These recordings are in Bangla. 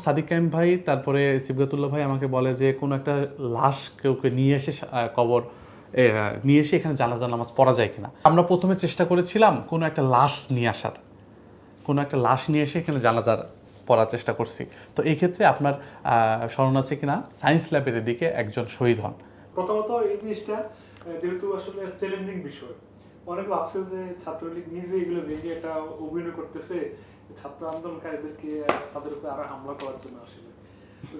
সাদিক কাইম ভাই তারপরে সিবগাতুল্লাহ ভাই আমাকে বলে যে কোনো একটা লাশ কেউকে নিয়ে এসে কবর নিয়ে এসে এখানে জানাজা নামাজ পড়া যায় কিনা। আমরা প্রথমে চেষ্টা করেছিলাম কোনো একটা লাশ নিয়ে আসার, কোনো একটা লাশ নিয়ে এসে এখানে জানাজা পড়ার চেষ্টা করছি। তো এই ক্ষেত্রে আপনার স্মরণ আছে কিনা, সায়েন্স ল্যাবের দিকে একজন শহীদ হন। প্রথমত এই জিনিসটা যেহেতু আসলে চ্যালেঞ্জিং বিষয়, অনেক ভাবছে যে ছাত্রলীগ নিজে এগুলো ভেঙে একটা অভিনয় করতেছে ছাত্র আন্দোলনকারীদেরকে তাদের উপর আরো হামলা করার জন্য। আসলে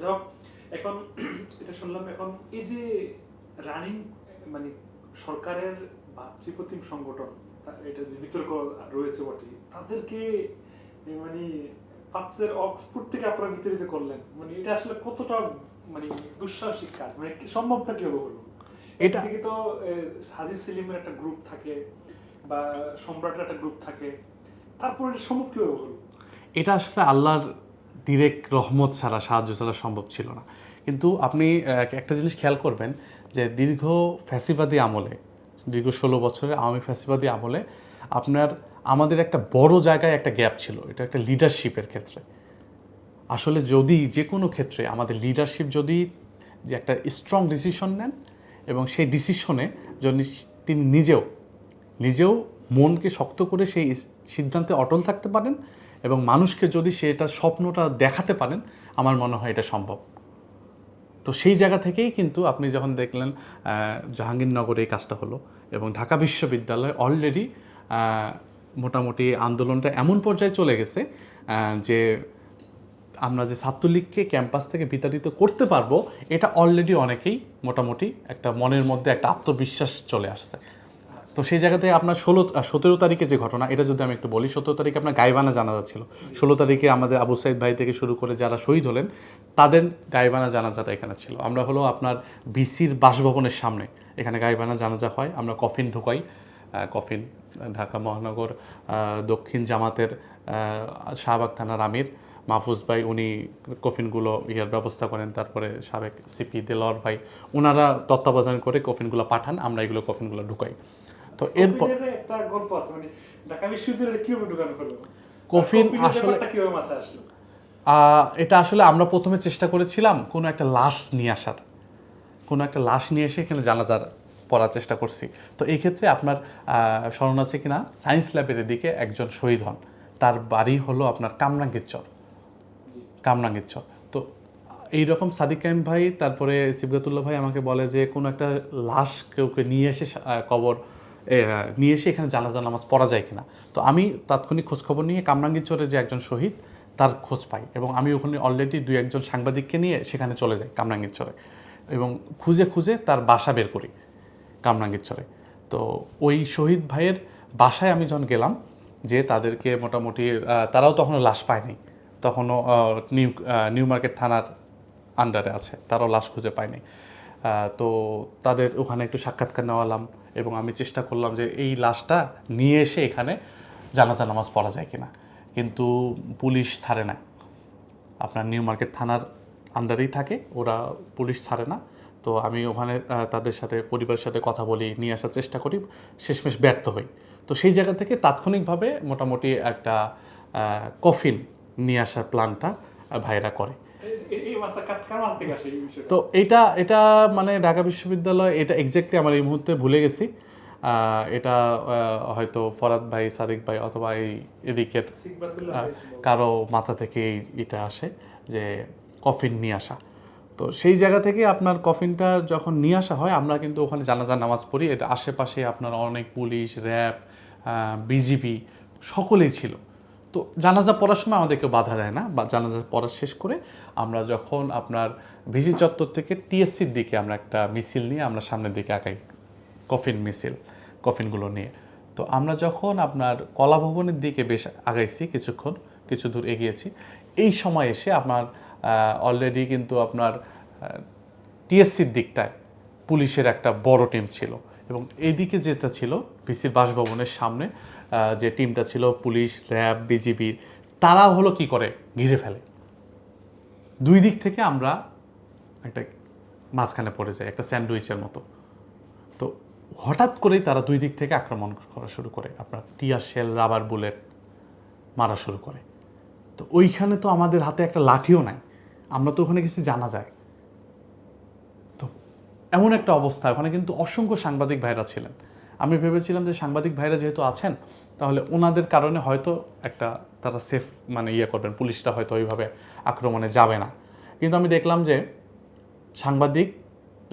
যাক, এখন এটা শুনলাম, এখন এই যে রানিং মানে সরকারের ভাতৃপ্রতিম সংগঠন, এটা যে বিতর্ক রয়েছে বটে, তাদেরকে মানে পাঁচের অক্সফোর্ড থেকে আপনারা বিতাড়িত করলেন, মানে এটা আসলে কতটা মানে দুঃসাহসিক কাজ, মানে সম্ভবটা কিভাবে হলো? এটা থেকে তো হাজি সেলিমের একটা গ্রুপ থাকে বা সম্রাটের একটা গ্রুপ থাকে, তারপরে এটা সম্ভব কিভাবে হলো? এটা আসলে আল্লাহর ডিরেক্ট রহমত ছাড়া, সাহায্য ছাড়া সম্ভব ছিল না। কিন্তু আপনি একটা জিনিস খেয়াল করবেন যে দীর্ঘ ফ্যাসিবাদী আমলে, দীর্ঘ 16 বছরের আওয়ামী ফ্যাসিবাদী আমলে আপনার আমাদের একটা বড় জায়গায় একটা গ্যাপ ছিল, এটা একটা লিডারশিপের ক্ষেত্রে। আসলে যদি যে কোনো ক্ষেত্রে আমাদের লিডারশিপ যদি যে একটা স্ট্রং ডিসিশন নেন এবং সেই ডিসিশনে যদি তিনি নিজেও মনকে শক্ত করে সেই সিদ্ধান্তে অটল থাকতে পারেন এবং মানুষকে যদি সেটা স্বপ্নটা দেখাতে পারেন, আমার মনে হয় এটা সম্ভব। তো সেই জায়গা থেকেই কিন্তু আপনি যখন দেখলেন জাহাঙ্গীরনগরে এই কাজটা হলো এবং ঢাকা বিশ্ববিদ্যালয় অলরেডি মোটামুটি আন্দোলনটা এমন পর্যায়ে চলে গেছে যে আমরা যে ছাত্রলীগকে ক্যাম্পাস থেকে বিতাড়িত করতে পারবো, এটা অলরেডি অনেকেই মোটামুটি একটা মনের মধ্যে একটা আত্মবিশ্বাস চলে আসছে। তো সেই জায়গাতে আপনার 17 তারিখে যে ঘটনা, এটা যদি আমি একটু বলি, 17 তারিখে আপনার গাইবানা জানাজা ছিল। 16 তারিখে আমাদের আবু সাইদ ভাই থেকে শুরু করে যারা শহীদ হলেন তাদের গাইবানা জানাজাটা এখানে ছিল। আমরা হলো আপনার বিসির বাসভবনের সামনে এখানে গাইবানা জানাজা হয়, আমরা কফিন ঢুকাই। কফিন ঢাকা মহানগর দক্ষিণ জামাতের শাহবাগ থানার আমির মাহফুজ ভাই, উনি কফিনগুলো ব্যবস্থা করেন। তারপরে সাবেক সিপি দেলোয়ার ভাই, ওনারা তত্ত্বাবধান করে কফিনগুলো পাঠান, আমরা এগুলো কফিনগুলো ঢুকাই। তো এরপর একটা গল্প আছে, মানে ঢাকা বিশ্ববিদ্যালয়ে কিভাবে ঢুকানো হলো? কফিন আসলে কিভাবে মাথায় আসলো? এটা আসলে আমরা প্রথমে চেষ্টা করেছিলাম কোনো একটা লাশ নিয়ে আসার, কোনো একটা লাশ নিয়ে এসে এখানে জানাজার পড়ার চেষ্টা করছি। তো এই ক্ষেত্রে আপনার স্মরণ আছে কিনা, সায়েন্স ল্যাবের দিকে একজন শহীদ হন, তার বাড়ি হলো আপনার কামরাঙ্গীর চর। তো এইরকম সাদিক কাইম ভাই তারপরে সিবগাতুল্লাহ ভাই আমাকে বলে যে কোনো একটা লাশ কেউকে নিয়ে এসে কবর নিয়ে এসে এখানে জানাজা নামাজ পড়া যায় কিনা। তো আমি তাৎক্ষণিক খোঁজখবর নিয়ে কামরাঙ্গীর চরে যে একজন শহীদ, তার খোঁজ পাই এবং আমি ওখানে অলরেডি 2-1 সাংবাদিককে নিয়ে সেখানে চলে যাই কামরাঙ্গীর চরে এবং খুঁজে খুঁজে তার বাসা বের করি কামরাঙ্গীর চরে। তো ওই শহীদ ভাইয়ের বাসায় আমি যখন গেলাম, যে তাদেরকে মোটামুটি তারাও তখনও লাশ পায়নি, তখনও নিউ মার্কেট থানার আন্ডারে আছে, তারাও লাশ খুঁজে পায়নি। তো তাদের ওখানে একটু সাক্ষাৎকার নেওয়ালাম এবং আমি চেষ্টা করলাম যে এই লাশটা নিয়ে এসে এখানে জানাজা নামাজ পড়া যায় কিনা। কিন্তু পুলিশ ছাড়ে না, আপনার নিউ মার্কেট থানার আন্ডারেই থাকে, ওরা পুলিশ ছাড়ে না। তো আমি ওখানে তাদের সাথে, পরিবারের সাথে কথা বলি, নিয়ে আসার চেষ্টা করি, শেষমেশ ব্যর্থ হই। তো সেই জায়গা থেকে তাৎক্ষণিকভাবে মোটামুটি একটা কফিন নিয়ে আসার প্ল্যানটা ভাইরা করে। তো এটা মানে ঢাকা বিশ্ববিদ্যালয়, এটা এক্স্যাক্টলি আমার এই মুহূর্তে ভুলে গেছি। এটা হয়তো ফরাদ ভাই, সাদিক ভাই অথবা এদিকের কারো মাথা থেকে এটা আসে যে কফিন নিয়ে আসা। তো সেই জায়গা থেকে আপনার কফিনটা যখন নিয়ে আসা হয়, আমরা কিন্তু ওখানে জানাজা নামাজ পড়ি। এটা আশেপাশে আপনার অনেক পুলিশ, র্যাব, বিজিবি সকলেই ছিল। তো জানাজা পড়ার সময় আমাদেরকে বাধা দেয় না, বা জানাজা পড়া শেষ করে আমরা যখন আপনার ভিজি চত্বর থেকে টিএসসির দিকে আমরা একটা মিছিল নিয়ে আমরা সামনের দিকে আগাই, কফিন মিছিল, কফিনগুলো নিয়ে। তো আমরা যখন আপনার কলা ভবনের দিকে বেশ আগাইছি, কিছু দূর এগিয়েছি, এই সময় এসে আপনার অলরেডি কিন্তু আপনার টিএসসির দিকটায় পুলিশের একটা বড় টিম ছিল এবং এইদিকে যেটা ছিল ভিসির বাসভবনের সামনে যে টিমটা ছিল, পুলিশ, র্যাব, বিজিবি, তারা হলো কি করে ঘিরে ফেলে। দুই দিক থেকে আমরা একটা মাঝখানে পড়ে যাই, একটা স্যান্ডউইচের মতো। তো হঠাৎ করেই তারা দুই দিক থেকে আক্রমণ করা শুরু করে, আপনার টিয়ার শেল, রাবার বুলেট মারা শুরু করে। তো ওইখানে তো আমাদের হাতে একটা লাঠিও নাই, আমরা তো ওখানে গেছি জানা যায়। তো এমন একটা অবস্থা, ওখানে কিন্তু অসংখ্য সাংবাদিক ভাইরা ছিলেন। আমি ভেবেছিলাম যে সাংবাদিক ভাইরা যেহেতু আছেন তাহলে ওনাদের কারণে হয়তো একটা তারা সেফ মানে ইয়ে করবেন, পুলিশটা হয়তো ওইভাবে আক্রমণে যাবে না। কিন্তু আমি দেখলাম যে সাংবাদিক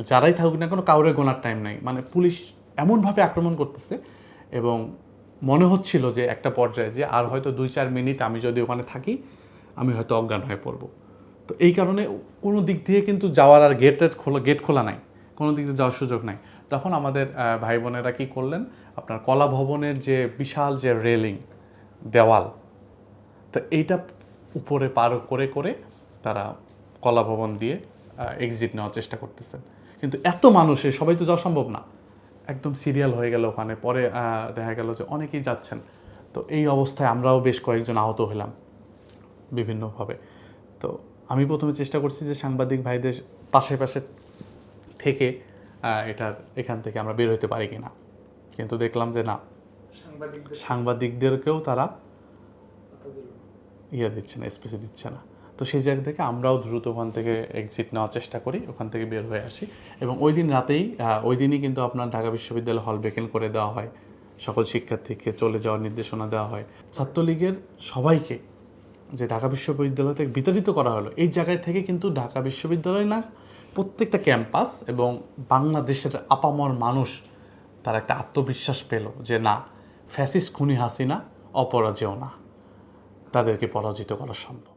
যারাই থাকুক না কোনো কাউরে গোনার টাইম নাই, মানে পুলিশ এমনভাবে আক্রমণ করতেছে এবং মনে হচ্ছিল যে একটা পর্যায়ে যে আর হয়তো 2-4 মিনিট আমি যদি ওখানে থাকি আমি হয়তো অজ্ঞান হয়ে পড়বো। তো এই কারণে কোনো দিক দিয়ে কিন্তু যাওয়ার আর গেট খোলা নাই, কোনো দিক দিয়ে যাওয়ার সুযোগ নাই। তখন আমাদের ভাই বোনেরা কী করলেন, আপনার কলা ভবনের যে বিশাল যে রেলিং দেওয়াল, তো এইটা উপরে পার করে করে তারা কলা ভবন দিয়ে এক্সিট নেওয়ার চেষ্টা করতেছেন। কিন্তু এত মানুষে সবাই তো যাওয়া সম্ভব না, একদম সিরিয়াল হয়ে গেল ওখানে। পরে দেখা গেল যে অনেকেই যাচ্ছেন। তো এই অবস্থায় আমরাও বেশ কয়েকজন আহত হলাম বিভিন্নভাবে। তো আমি প্রথমে চেষ্টা করছি যে সাংবাদিক ভাইদের পাশে পাশে থেকে এখান থেকে আমরা বের হতে পারি কিনা, কিন্তু দেখলাম যে না, সাংবাদিকদেরকেও তারা দিচ্ছে না, স্পেস দিচ্ছে না। তো সেই জায়গা থেকে আমরাও দ্রুত ওখান থেকে এক্সিট নেওয়ার চেষ্টা করি, ওখান থেকে বের হয়ে আসি। এবং ওই দিন রাতেই ওই দিনই কিন্তু আপনার ঢাকা বিশ্ববিদ্যালয় হল ভেকেন্ট করে দেওয়া হয়, সকল শিক্ষার্থীকে চলে যাওয়ার নির্দেশনা দেওয়া হয়। ছাত্রলীগের সবাইকে যে ঢাকা বিশ্ববিদ্যালয় থেকে বিতাড়িত করা হলো, এই জায়গায় থেকে কিন্তু ঢাকা বিশ্ববিদ্যালয় না, প্রত্যেকটা ক্যাম্পাস এবং বাংলাদেশের আপামর মানুষ তারা একটা আত্মবিশ্বাস পেল যে না, ফ্যাসিস্ট খুনি হাসিনা অপরাজেয় না, তাদেরকে পরাজিত করা সম্ভব।